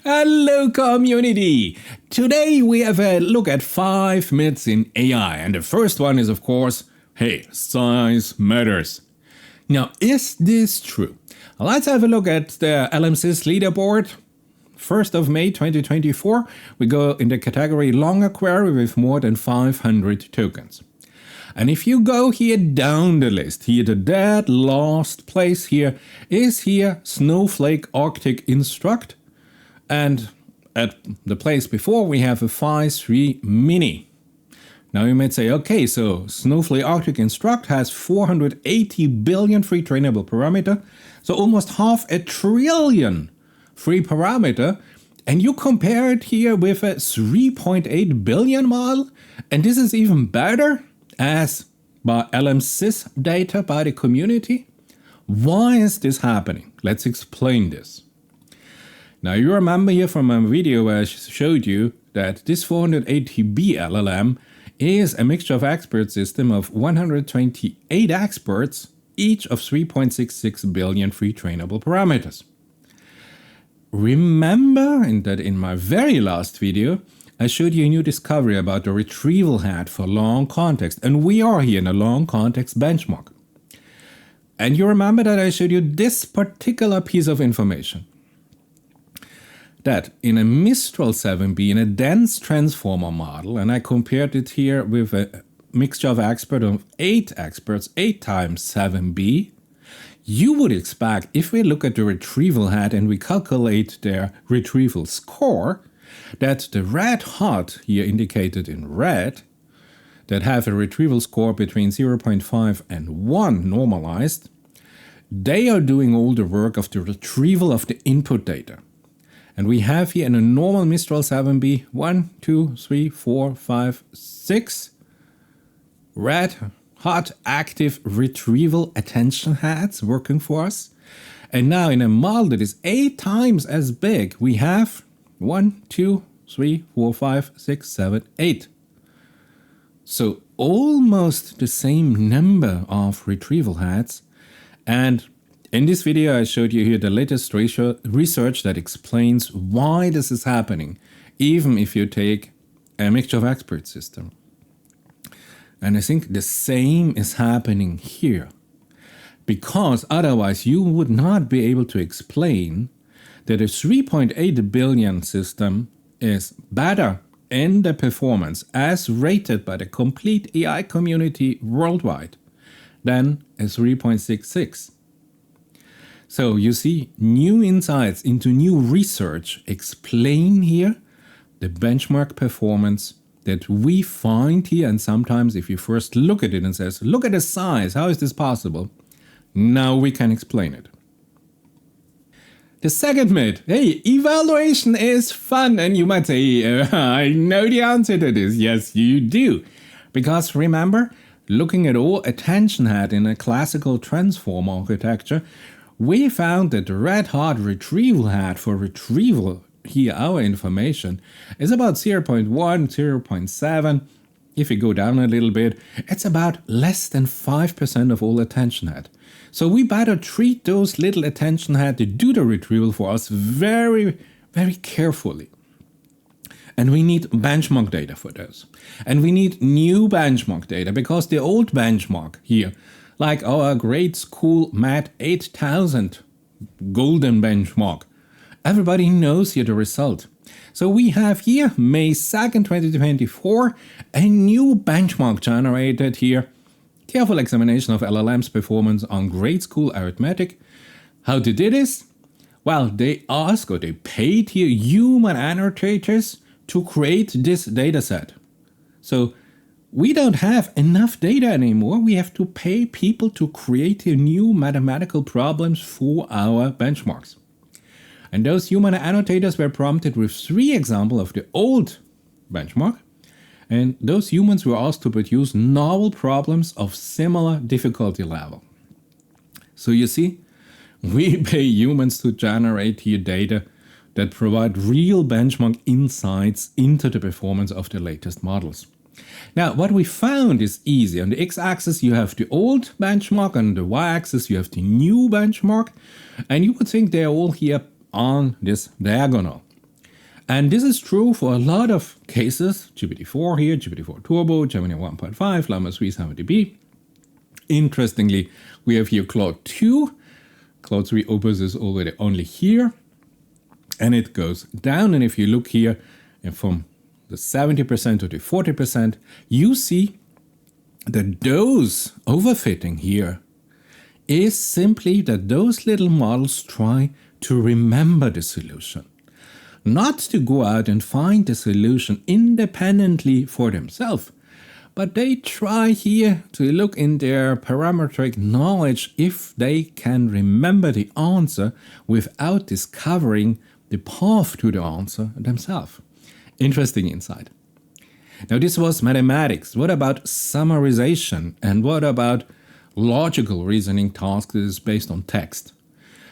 Hello community! Today we have a look at 5 myths in AI, and the first one is of course, hey, size matters. Now, is this true? Let's have a look at the LLMs leaderboard. 1st of May 2024, we go in the category longer query with more than 500 tokens. And if you go here down the list, here the dead last place here is here Snowflake Arctic Instruct. And at the place before we have a Phi 3 Mini. Now you might say, okay, so Snowflake Arctic Instruct has 480 billion free trainable parameter, so almost 500 billion free parameter, and you compare it here with a 3.8 billion model, and this is even better as by LLMs data by the community. Why is this happening? Let's explain this. Now you remember here from my video where I showed you that this 480B LLM is a mixture of expert system of 128 experts, each of 3.66 billion free trainable parameters. Remember that in my very last video, I showed you a new discovery about the retrieval hat for long context, and we are here in a long context benchmark. And you remember that I showed you this particular piece of information. That in a Mistral 7B, in a dense transformer model, and I compared it here with a mixture of experts of 8 experts, 8 times 7B, you would expect, if we look at the retrieval hat and we calculate their retrieval score, that the red hot, here indicated in red, that have a retrieval score between 0.5 and 1 normalized, they are doing all the work of the retrieval of the input data. And we have here in a normal Mistral 7B 1, 2, 3, 4, 5, 6 red, hot, active retrieval attention hats working for us. And now in a model that is 8 times as big, we have 1, 2, 3, 4, 5, 6, 7, 8. So almost the same number of retrieval hats. And in this video, I showed you here the latest research that explains why this is happening, even if you take a mixture of expert system. And I think the same is happening here, because otherwise you would not be able to explain that a 3.8 billion system is better in the performance as rated by the complete AI community worldwide than a 3.66. So you see, new insights into new research explain here the benchmark performance that we find here. And sometimes if you first look at it and says, look at the size, how is this possible? Now we can explain it. The second myth, hey, evaluation is fun. And you might say, I know the answer to this. Yes, you do. Because remember, looking at all attention hat in a classical transform architecture, we found that the red hot retrieval hat for retrieval, here our information, is about 0.1, 0.7. If we go down a little bit, it's about less than 5% of all attention hat. So we better treat those little attention hat to do the retrieval for us very, very carefully. And we need benchmark data for those. And we need new benchmark data, because the old benchmark here, like our grade school MAT 8000 golden benchmark, everybody knows here the result. So we have here May 2nd, 2024, a new benchmark generated here. Careful examination of LLM's performance on grade school arithmetic. How they did this? Well, they asked, or they paid here human annotators to create this data set. So we don't have enough data anymore. We have to pay people to create new mathematical problems for our benchmarks. And those human annotators were prompted with 3 examples of the old benchmark. And those humans were asked to produce novel problems of similar difficulty level. So you see, we pay humans to generate here data that provide real benchmark insights into the performance of the latest models. Now, what we found is easy. On the x-axis, you have the old benchmark. On the y-axis, you have the new benchmark. And you would think they're all here on this diagonal. And this is true for a lot of cases. GPT-4 here, GPT-4 Turbo, Gemini 1.5, Llama 3 70B. Interestingly, we have here Claude 2. Claude 3 Opus is already only here. And it goes down. And if you look here from the 70% to the 40%, you see that those overfitting here is simply that those little models try to remember the solution. Not to go out and find the solution independently for themselves, but they try here to look in their parametric knowledge if they can remember the answer without discovering the path to the answer themselves. Interesting insight. Now this was mathematics. What about summarization? And what about logical reasoning tasks that is based on text?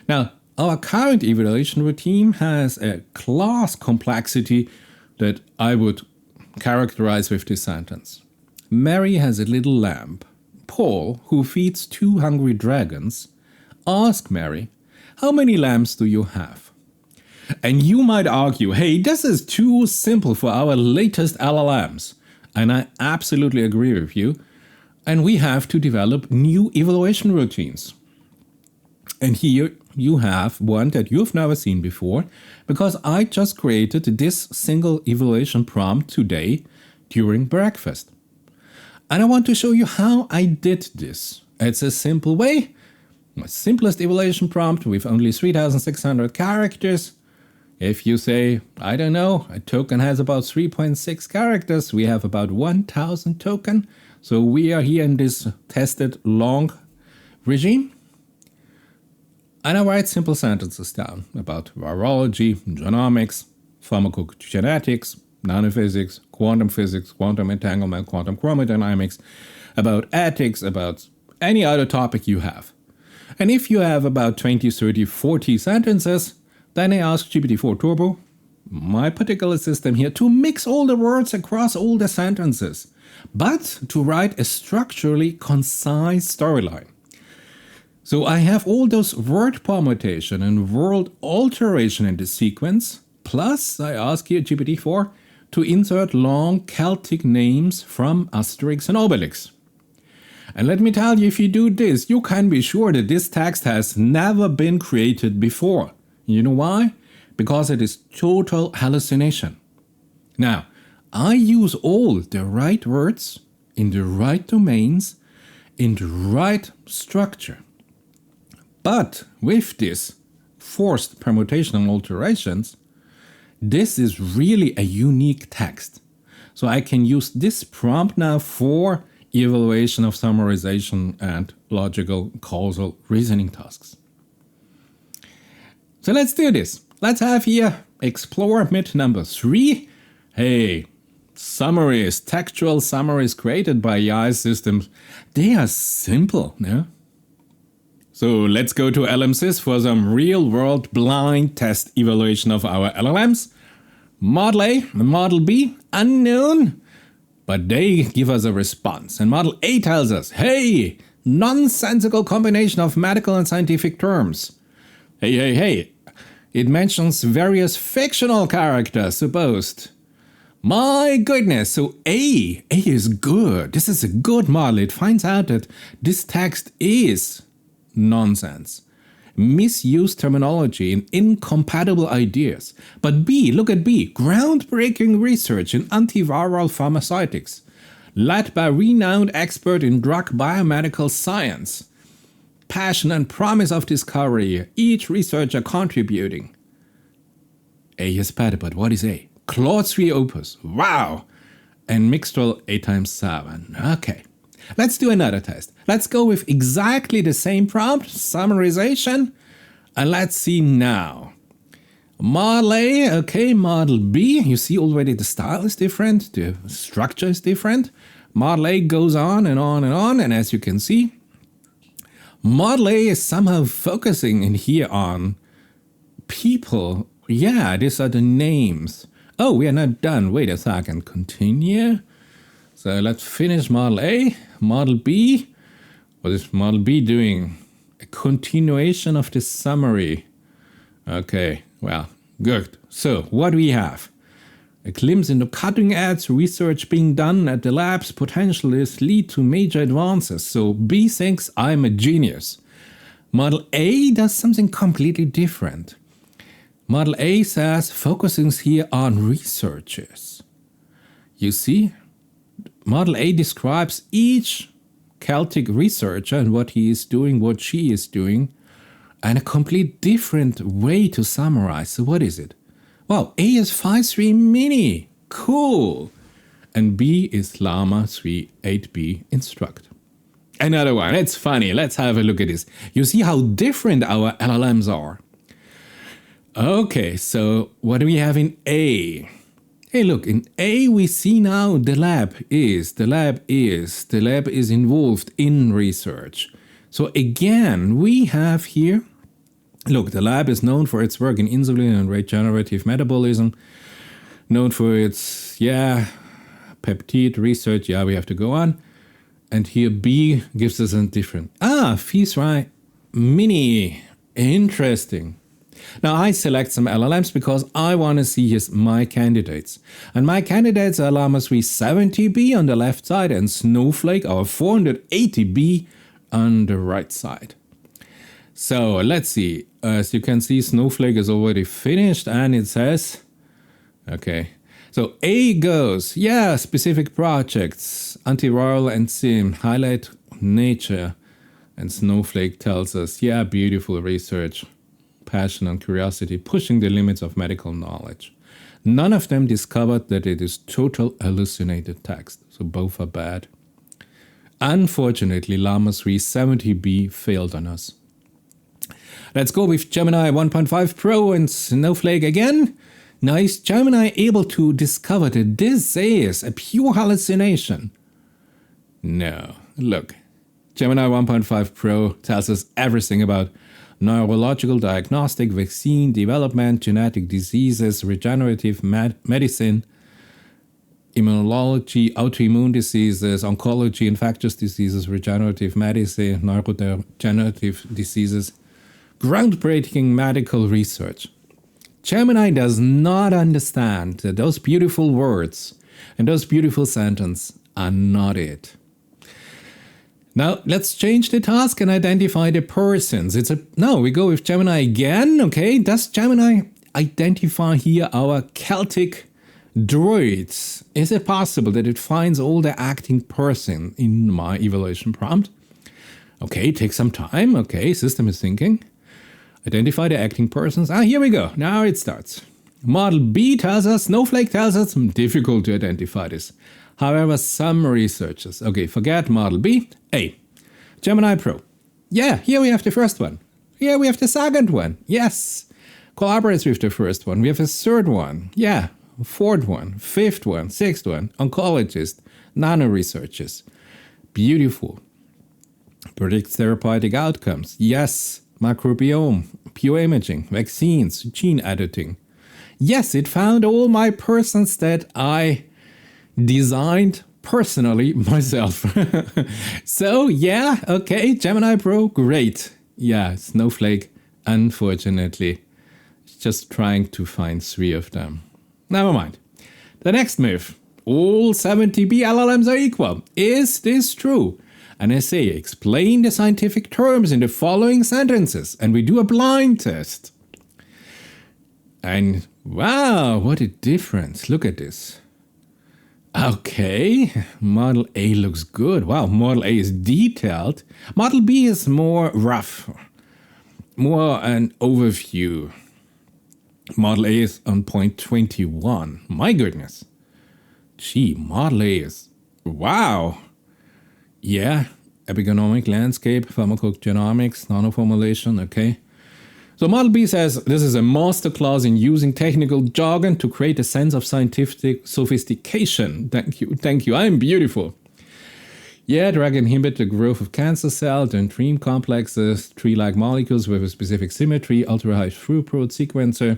Now, our current evaluation routine has a class complexity that I would characterize with this sentence. Mary has a little lamb. Paul, who feeds 2 hungry dragons, asked Mary, "How many lambs do you have?" And you might argue, hey, this is too simple for our latest LLMs. And I absolutely agree with you. And we have to develop new evaluation routines. And here you have one that you've never seen before, because I just created this single evaluation prompt today during breakfast. And I want to show you how I did this. It's a simple way. My simplest evaluation prompt with only 3,600 characters. If you say, I don't know, a token has about 3.6 characters, we have about 1,000 token. So we are here in this tested long regime. And I write simple sentences down about virology, genomics, pharmacogenetics, nanophysics, quantum entanglement, quantum chromodynamics, about ethics, about any other topic you have. And if you have about 20, 30, 40 sentences, then I ask GPT-4 Turbo, my particular system here, to mix all the words across all the sentences, but to write a structurally concise storyline. So I have all those word permutation and word alteration in the sequence, plus I ask here GPT-4 to insert long Celtic names from Asterix and Obelix. And let me tell you, if you do this, you can be sure that this text has never been created before. You know why? Because it is total hallucination. Now, I use all the right words in the right domains in the right structure. But with this forced permutation and alterations, this is really a unique text. So I can use this prompt now for evaluation of summarization and logical causal reasoning tasks. So let's do this. Let's have here explore myth number 3. Hey, summaries, textual summaries created by AI systems, they are simple, no? So let's go to LLMs for some real-world blind test evaluation of our LLMs. Model A and Model B, unknown, but they give us a response. And Model A tells us, hey, nonsensical combination of medical and scientific terms. Hey, it mentions various fictional characters, supposed. My goodness, so A is good. This is a good model. It finds out that this text is nonsense, misused terminology and incompatible ideas. But B, look at B, groundbreaking research in antiviral pharmaceutics, led by renowned expert in drug biomedical science. Passion and promise of discovery, each researcher contributing. A is better, but what is A? Claude 3 Opus, wow! And Mixtral 8x7, okay. Let's do another test. Let's go with exactly the same prompt, summarization, and let's see now. Model A, okay, Model B, you see already the style is different, the structure is different. Model A goes on and on and on, and as you can see, Model A is somehow focusing in here on people. Yeah, these are the names. Oh, we are not done. Wait a second. Continue. So let's finish Model A. Model B. What is Model B doing? A continuation of the summary. Okay, well, Good. So, what do we have? A glimpse into cutting-edge research being done at the labs potentialists lead to major advances. So, B thinks I'm a genius. Model A does something completely different. Model A says focusing here on researchers. You see, Model A describes each Celtic researcher and what he is doing, what she is doing, and a complete different way to summarize. So what is it? Well, A is 5.3 mini. Cool. And B is Llama 3.8b instruct. Another one. It's funny. Let's have a look at this. You see how different our LLMs are. Okay, so what do we have in A? Hey, look, in A we see now the lab is involved in research. So again, we have here, look, the lab is known for its work in insulin and regenerative metabolism, known for its, peptide research, we have to go on. And here B gives us a different, Fiesrai Mini, interesting. Now I select some LLMs because I want to see my candidates. And my candidates are Llama 370b on the left side and Snowflake, our 480b, on the right side. So let's see. As you can see, Snowflake is already finished and it says, okay. So A goes, specific projects, antiviral and sim, highlight nature. And Snowflake tells us, beautiful research. Passion and curiosity, pushing the limits of medical knowledge. None of them discovered that it is total hallucinated text, so both are bad. Unfortunately, Llama 370b failed on us. Let's go with Gemini 1.5 Pro and Snowflake again. Now is Gemini able to discover that this is a pure hallucination? No. Look, Gemini 1.5 Pro tells us everything about neurological diagnostic, vaccine development, genetic diseases, regenerative medicine, immunology, autoimmune diseases, oncology, infectious diseases, regenerative medicine, neurodegenerative diseases, groundbreaking medical research. Gemini does not understand that those beautiful words and those beautiful sentences are not it. Now, let's change the task and identify the persons. We go with Gemini again, okay? Does Gemini identify here our Celtic droids? Is it possible that it finds all the acting person in my evaluation prompt? Okay, take some time. Okay, system is thinking. Identify the acting persons. Here we go. Now it starts. Model B tells us, Snowflake tells us, difficult to identify this. However, some researchers, forget Model B. A. Gemini Pro. Here we have the first one. Here we have the second one. Yes. Collaborates with the first one. We have a third one. Fourth one. Fifth one. Sixth one. Oncologist. Nano researchers. Beautiful. Predicts therapeutic outcomes. Yes. Microbiome. Pure imaging. Vaccines. Gene editing. Yes, it found all my persons that I designed personally myself. So Gemini Pro, great. Snowflake, unfortunately, just trying to find 3 of them. Never mind. The next myth, all 70B LLMs are equal. Is this true? And I say, explain the scientific terms in the following sentences, and we do a blind test. And wow, what a difference. Look at this. Okay, Model A looks good. Wow, Model A is detailed. Model B is more rough, more an overview. Model A is on point 21. My goodness. Model A is, wow. Epigenomic landscape, pharmacodynamics, nanoformulation, okay. So Model B says, this is a masterclass in using technical jargon to create a sense of scientific sophistication. Thank you, I'm beautiful. Drug inhibit the growth of cancer cells and dream complexes, tree-like molecules with a specific symmetry, ultra-high throughput sequencer,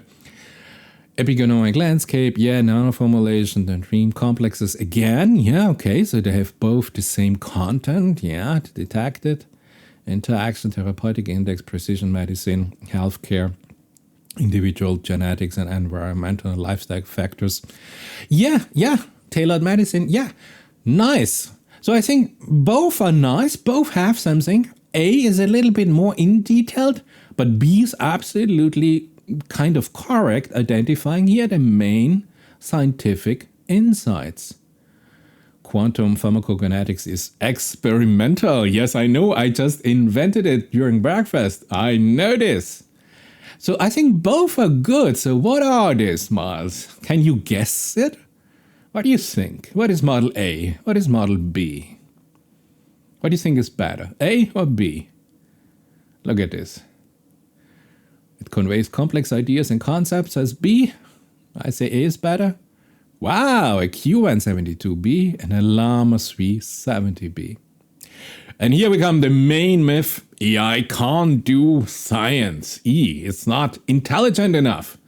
epigenomic landscape, nanoformulation and dream complexes again, so they have both the same content, detected. Interaction, therapeutic index, precision medicine, healthcare, individual genetics and environmental and lifestyle factors. Yeah, tailored medicine, yeah, nice. So I think both are nice, both have something. A is a little bit more in detailed, but B is absolutely kind of correct, identifying here the main scientific insights. Quantum pharmacokinetics is experimental. Yes, I know, I just invented it during breakfast. I know this. So I think both are good. So what are these models? Can you guess it? What do you think? What is model A? What is model B? What do you think is better, A or B? Look at this. It conveys complex ideas and concepts as B. I say A is better. Wow, a Q172B and a Llama 370B. And here we come the main myth. AI can't do science. It's not intelligent enough.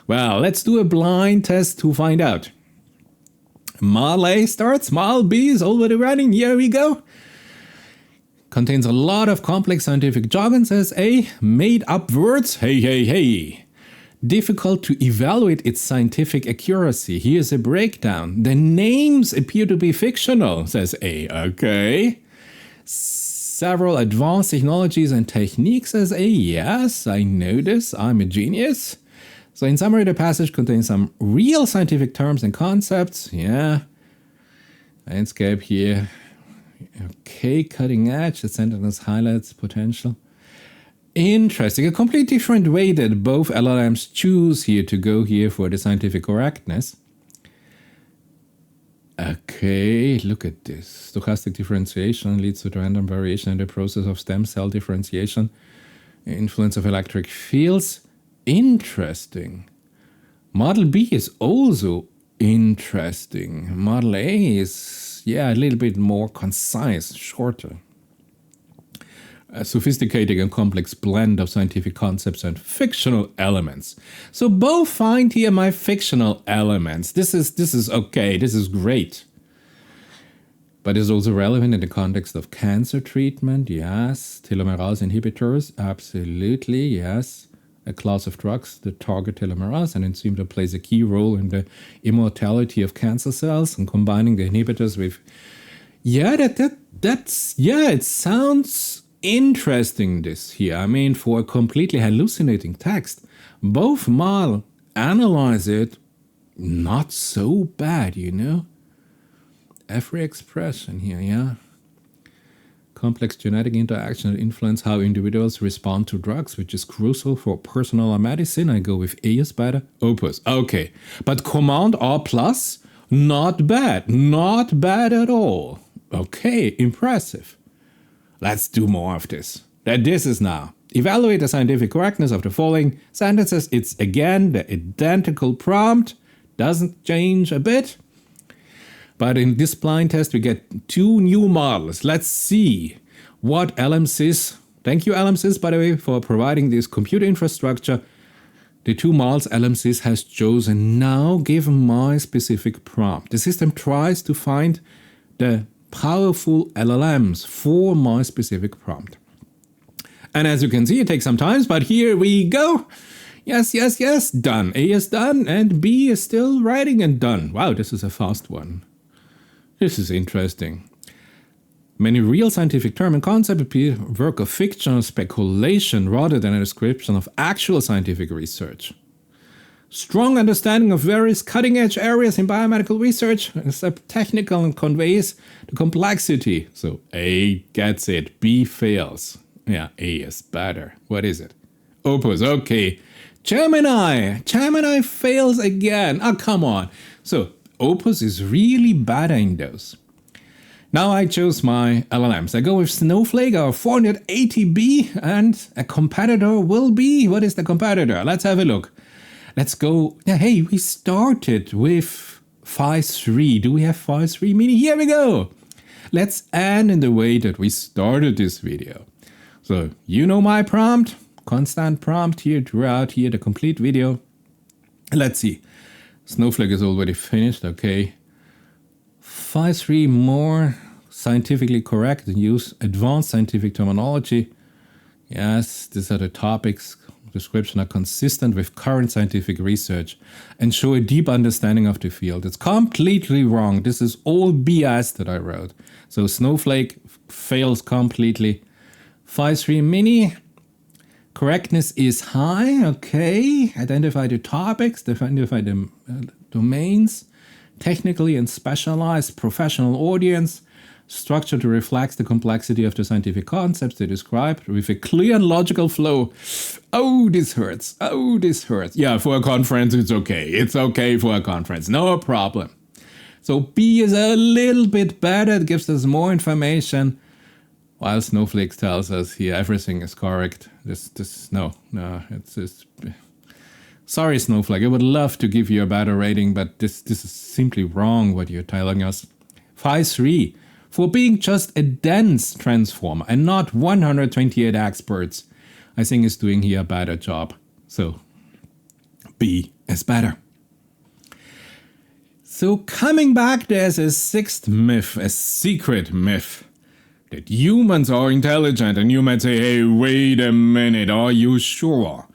Well, let's do a blind test to find out. Model A starts, Model B is already running. Here we go. Contains a lot of complex scientific jargon, says A. Made up words, hey. Difficult to evaluate its scientific accuracy. Here's a breakdown. The names appear to be fictional, says A. Okay. Several advanced technologies and techniques, says A. Yes, I know this. I'm a genius. So in summary, the passage contains some real scientific terms and concepts. Yeah. Landscape here. Okay, cutting edge. The sentence highlights potential. Interesting. A completely different way that both LLMs choose here to go here for the scientific correctness. Okay, look at this. Stochastic differentiation leads to random variation in the process of stem cell differentiation. Influence of electric fields. Interesting. Model B is also interesting. Model A is, a little bit more concise, shorter. A sophisticated and complex blend of scientific concepts and fictional elements. So both find here my fictional elements. This is okay, this is great. But it's also relevant in the context of cancer treatment, yes. Telomerase inhibitors, absolutely, yes. A class of drugs that target telomerase and enzyme that plays a key role in the immortality of cancer cells, and combining the inhibitors with... it sounds interesting, this here. I mean, for a completely hallucinating text, both models analyze it not so bad, Every expression here, yeah. Complex genetic interaction that influence how individuals respond to drugs, which is crucial for personal medicine. I go with A is better. Opus, okay. But Command R+, not bad. Not bad at all. Okay, impressive. Let's do more of this. This is now. Evaluate the scientific correctness of the following sentences. It's again the identical prompt. Doesn't change a bit. But in this blind test, we get two new models. Let's see what LLMs. Thank you, LLMs, by the way, for providing this computer infrastructure. The two models LLMs has chosen now, given my specific prompt. The system tries to find the powerful LLMs for my specific prompt. And as you can see, it takes some time, but here we go. Yes, done. A is done, and B is still writing and done. Wow, this is a fast one. This is interesting. Many real scientific terms and concepts appear work of fictional speculation rather than a description of actual scientific research. Strong understanding of various cutting-edge areas in biomedical research is technical and conveys the complexity. So A gets it, B fails. Yeah, A is better. What is it? Opus, okay. Gemini fails again. Oh, come on. So Opus is really bad in those. Now I chose my LLMs. I go with Snowflake or 480B, and a competitor will be... What is the competitor? Let's have a look. Let's go... Hey, we started with Phi3. Do we have Phi3 mini? Here we go. Let's end in the way that we started this video. So, you know my prompt. Constant prompt here throughout here, the complete video. Let's see. Snowflake is already finished, okay. Phi3 more scientifically correct and use advanced scientific terminology. Yes, these are the topics description are consistent with current scientific research and show a deep understanding of the field. It's completely wrong. This is all BS that I wrote. So Snowflake fails completely. Phi 3 mini. Correctness is high. Okay. Identify the topics. Identify the domains. Technically and specialized professional audience. Structure to reflect the complexity of the scientific concepts they described with a clear and logical flow. Oh, this hurts. Oh, this hurts. Yeah, for a conference, it's okay. It's okay for a conference. No problem. So B is a little bit better. It gives us more information. While Snowflake tells us here everything is correct. It's sorry, Snowflake. I would love to give you a better rating, but this is simply wrong what you're telling us. Phi 3. For being just a dense transformer and not 128 experts, I think is doing here a better job. So B is better. So coming back, there's a sixth myth, a secret myth, that humans are intelligent. And you might say, hey, wait a minute, are you sure?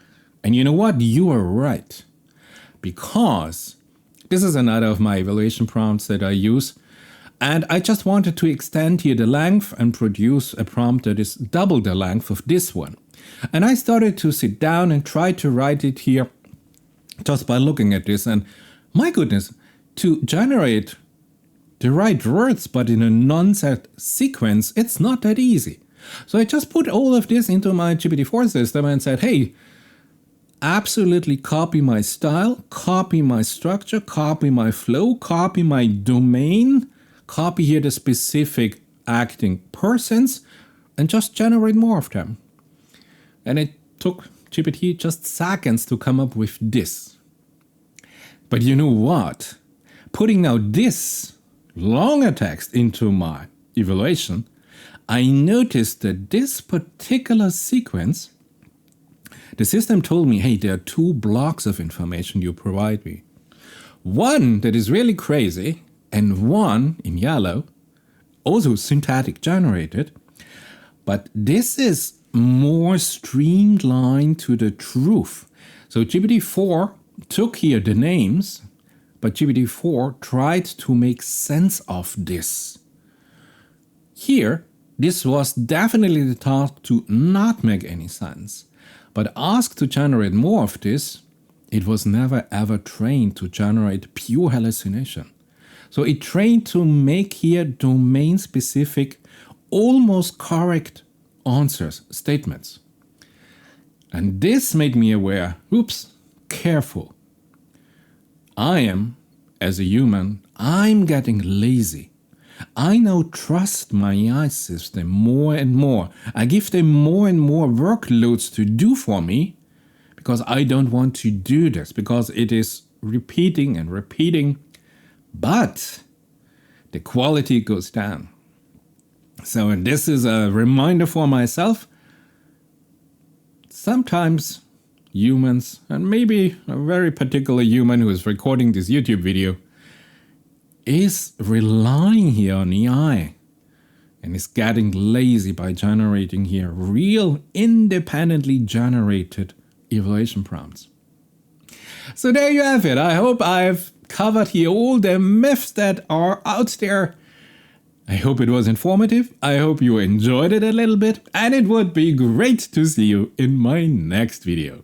And you know what? You are right. Because this is another of my evaluation prompts that I use. And I just wanted to extend here the length and produce a prompt that is double the length of this one. And I started to sit down and try to write it here just by looking at this. And my goodness, to generate the right words but in a non-set sequence, it's not that easy. So I just put all of this into my GPT-4 system and said, hey, absolutely copy my style, copy my structure, copy my flow, copy my domain, copy here the specific acting persons, and just generate more of them. And it took GPT just seconds to come up with this. But you know what? Putting now this longer text into my evaluation, I noticed that this particular sequence, the system told me, hey, there are two blocks of information you provide me. One that is really crazy, and one in yellow, also synthetic generated, but this is more streamlined to the truth. So GPT-4 took here the names, but GPT-4 tried to make sense of this. Here, this was definitely the task to not make any sense, but asked to generate more of this, it was never ever trained to generate pure hallucination. So it trained to make here domain-specific, almost correct answers, statements. And this made me aware, oops, careful. I am, as a human, I'm getting lazy. I now trust my AI system more and more. I give them more and more workloads to do for me because I don't want to do this, because it is repeating and repeating. But the quality goes down. So this is a reminder for myself. Sometimes humans, and maybe a very particular human who is recording this YouTube video, is relying here on AI and is getting lazy by generating here real independently generated evaluation prompts. So there you have it. I hope I've covered here all the myths that are out there. I hope it was informative. I hope you enjoyed it a little bit, and it would be great to see you in my next video.